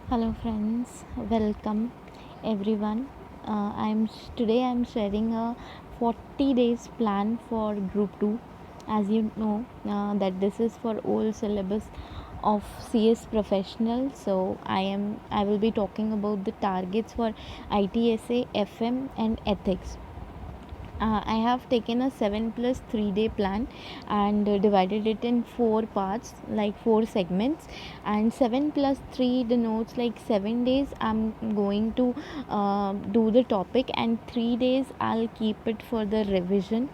Hello friends, welcome everyone. Today I'm sharing a 40 days plan for group 2. As you know that this is for all syllabus of CS professional. So I will be talking about the targets for ITSA, FM and ethics. I have taken a 7 plus 3 day plan and divided it in 4 parts, like 4 segments. And 7 plus 3 denotes like 7 days I'm going to do the topic, and 3 days I'll keep it for the revision.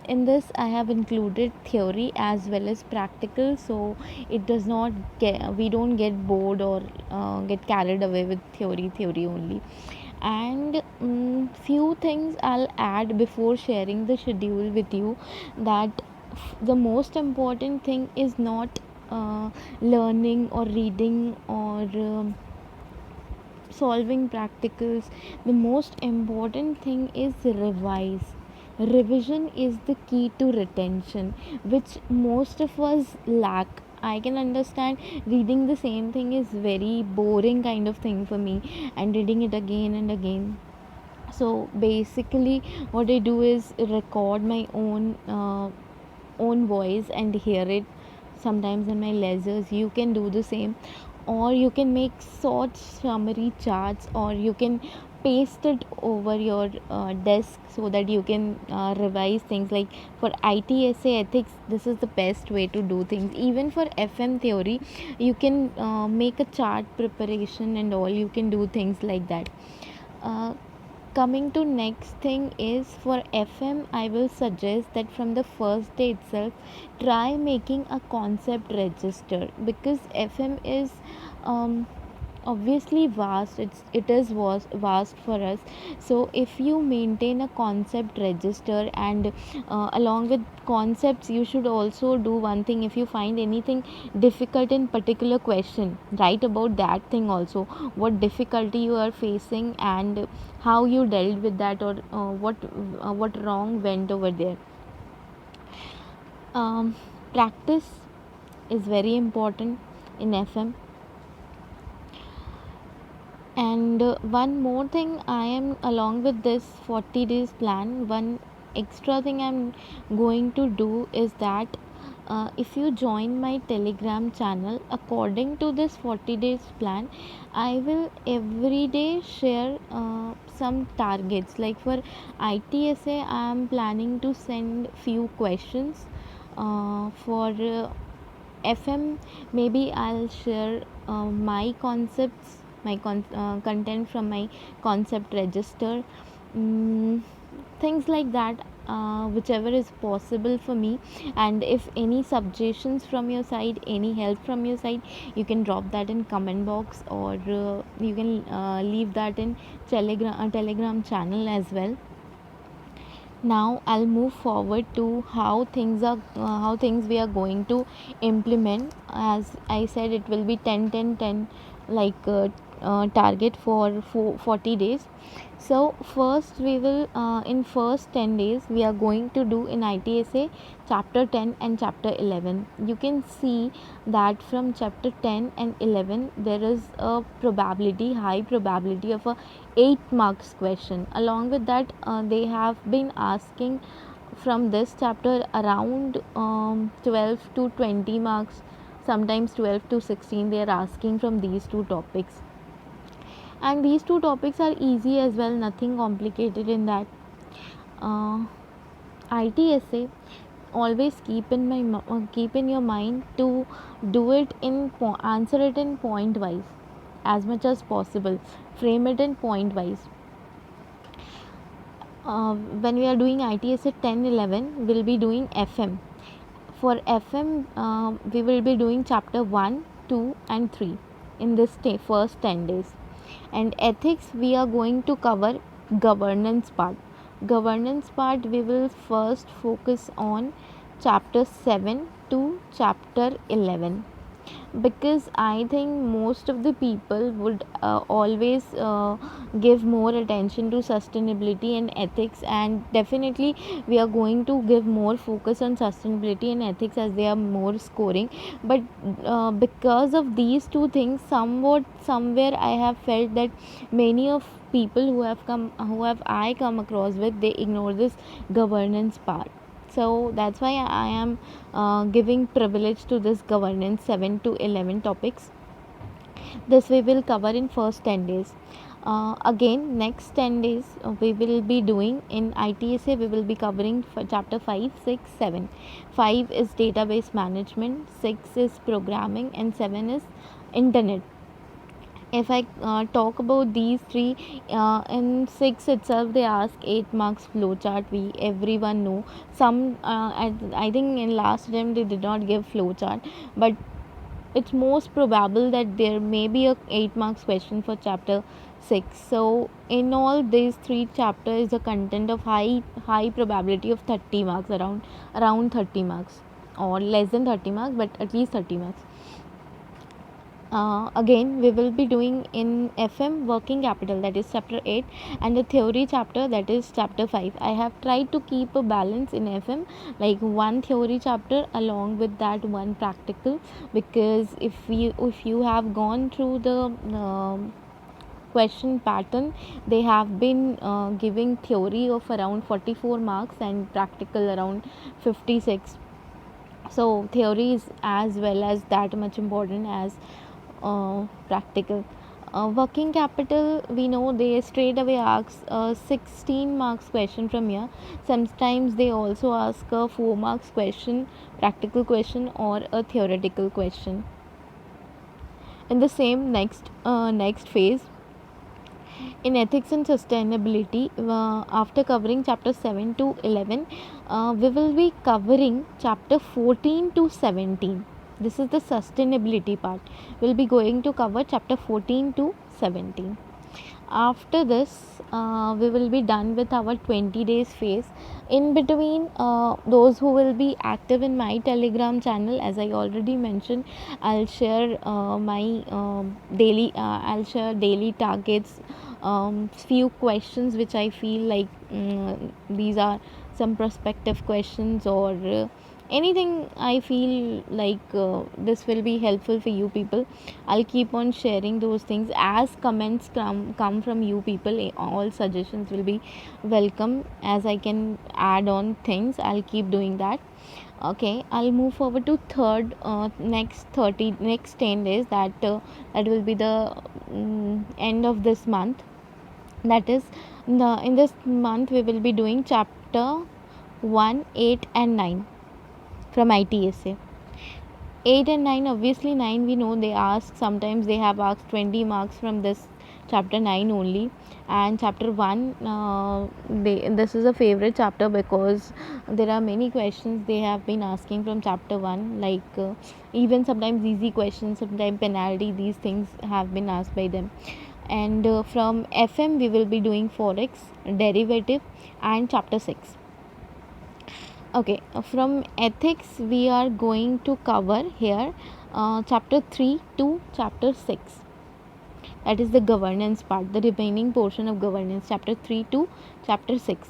In this I have included theory as well as practical, so it does not get we don't get bored or get carried away with theory only. And few things I'll add before sharing the schedule with you, that the most important thing is not learning or reading or solving practicals. The most important thing is revise. Revision is the key to retention, which most of us lack. I can understand reading the same thing is very boring kind of thing for me, and reading it again and again. So basically what I do is record my own voice and hear it sometimes in my leisures. You can do the same, or you can make short summary charts, or you can paste it over your desk so that you can revise things. Like for ITSA ethics, this is the best way to do things. Even for FM theory, you can make a chart preparation and all, you can do things like that. uh, Coming to next thing is for FM, I will suggest that from the first day itself try making a concept register, because FM is um, obviously vast. It is vast for us. So if you maintain a concept register, and along with concepts you should also do one thing. If you find anything difficult in particular question, write about that thing also, what difficulty you are facing and how you dealt with that, or what wrong went over there. Practice is very important in FM. And one more thing, I am along with this 40 days plan, one extra thing I'm going to do is that if you join my Telegram channel according to this 40 days plan, I will every day share some targets. Like for ITSA, I am planning to send few questions. For FM, maybe I'll share my concepts, content from my concept register. mm, Things like that, whichever is possible for me. And if any suggestions from your side, any help from your side, you can drop that in comment box, or you can leave that in Telegram channel as well. Now I'll move forward to how things we are going to implement. As I said, it will be 10 10 10, like target for 40 days. So first we will in first 10 days we are going to do in ITSA chapter 10 and chapter 11. You can see that from chapter 10 and 11 there is a probability, high probability of a 8 marks question. Along with that, they have been asking from this chapter around 12 to 20 marks, sometimes 12 to 16 they are asking from these two topics. And these two topics are easy as well, nothing complicated in that. uh, ITSA, always keep in your mind to do it in answer it in point wise as much as possible. Frame it in point wise. When we are doing ITSA 10 11, we'll be doing FM. For FM, we will be doing chapter 1, 2, and 3 in this first 10 days. And ethics, we are going to cover governance part. Governance part, we will first focus on chapter 7 to chapter 11. because I think most of the people would always give more attention to sustainability and ethics, and definitely we are going to give more focus on sustainability and ethics as they are more scoring. But because of these two things, somewhere I have felt that many of people who have I come across with, they ignore this governance part. So that's why I am giving privilege to this governance 7 to 11 topics. This we will cover in first 10 days. Again, next 10 days we will be doing in ITSA, we will be covering for chapter 5, 6, 7. 5 is database management, 6 is programming, and 7 is internet. If I talk about these three, in 6 itself they ask 8 marks flowchart. We everyone know. Some I think in last attempt they did not give flowchart, but it's most probable that there may be a 8 marks question for chapter 6. So in all these three chapters, the content of high probability of 30 marks, around 30 marks, or less than 30 marks, but at least 30 marks. Again, we will be doing in FM working capital, that is chapter 8, and the theory chapter, that is chapter 5. I have tried to keep a balance in FM, like one theory chapter along with that one practical, because if you have gone through the question pattern, they have been giving theory of around 44 marks and practical around 56. So theory is as well as that much important as practical. Working capital, we know they straight away ask 16 marks question from here. Sometimes they also ask a 4 marks question, practical question, or a theoretical question. In the same next phase, in ethics and sustainability, after covering chapter 7 to 11, we will be covering chapter 14 to 17. This is the sustainability part. We'll be going to cover chapter 14 to 17. After this, we will be done with our 20 days phase. In between, those who will be active in my Telegram channel, as I already mentioned, I'll share I'll share daily targets, few questions which I feel like these are some prospective questions, or anything I feel like this will be helpful for you people. I'll keep on sharing those things as comments come from you people. All suggestions will be welcome, as I can add on things. I'll keep doing that. Okay, I'll move forward to third, next 10 days, that will be the end of this month. That is, in this month we will be doing chapter 1, 8 and 9 from ITSA. 8 and 9, obviously 9 we know they ask, sometimes they have asked 20 marks from this chapter 9 only. And chapter 1, this is a favorite chapter because there are many questions they have been asking from chapter 1, like even sometimes easy questions, sometimes penalty, these things have been asked by them. And from FM we will be doing forex, derivative, and chapter 6. Okay, from ethics we are going to cover here chapter 3 to chapter 6, that is the governance part, the remaining portion of governance, chapter 3 to chapter 6.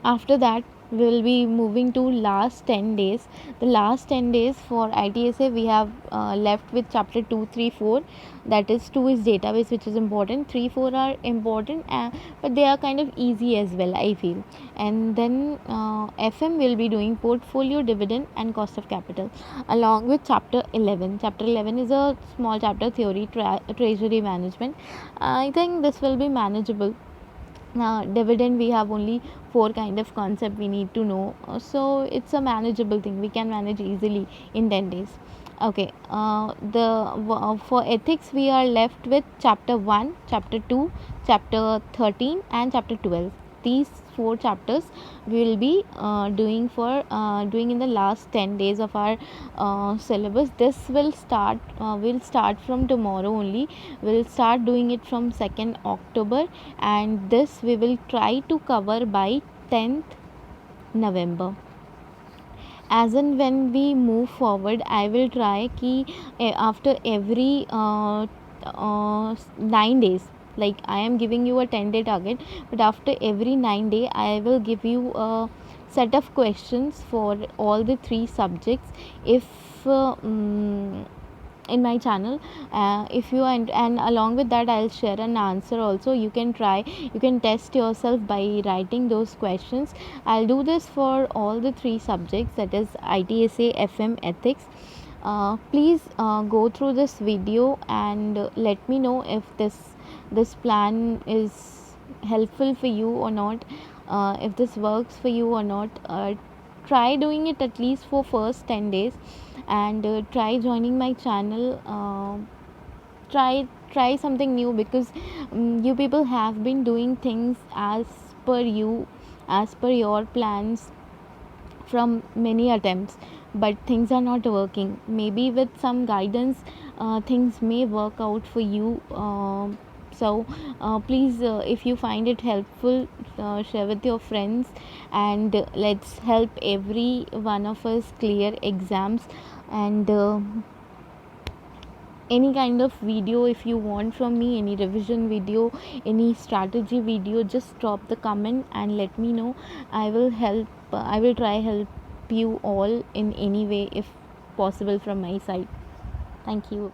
After that, we will be moving to last 10 days. The last 10 days for ITSA, we have left with chapter 2, 3, 4. That is, 2 is database, which is important. 3, 4 are important, but they are kind of easy as well, I feel. And then FM will be doing portfolio, dividend, and cost of capital, along with chapter 11. Chapter 11 is a small chapter, theory, treasury management. I think this will be manageable. Dividend, we have only 4 kind of concept we need to know, so it's a manageable thing, we can manage easily in 10 days. Okay, for ethics we are left with chapter 1, chapter 2, chapter 13, and chapter 12. These 4 chapters we will be doing in the last 10 days of our syllabus. This will start from tomorrow only. We'll start doing it from 2nd October, and this we will try to cover by 10th November. as and when we move forward, I will try ki after every 9 days, like I am giving you a 10-day target, but after every 9 day I will give you a set of questions for all the three subjects. If in my channel, if you and along with that I'll share an answer also. You can try, you can test yourself by writing those questions. I'll do this for all the three subjects, that is ITSA, FM, ethics. Please go through this video and let me know if this plan is helpful for you or not, if this works for you or not. Try doing it at least for first 10 days, and try joining my channel. Try something new, because you people have been doing things per you as per your plans from many attempts, but things are not working. Maybe with some guidance, things may work out for you. So please, if you find it helpful, share with your friends, and let's help every one of us clear exams. And any kind of video if you want from me, any revision video, any strategy video, just drop the comment and let me know. I will help, I will try help you all in any way if possible from my side. Thank you.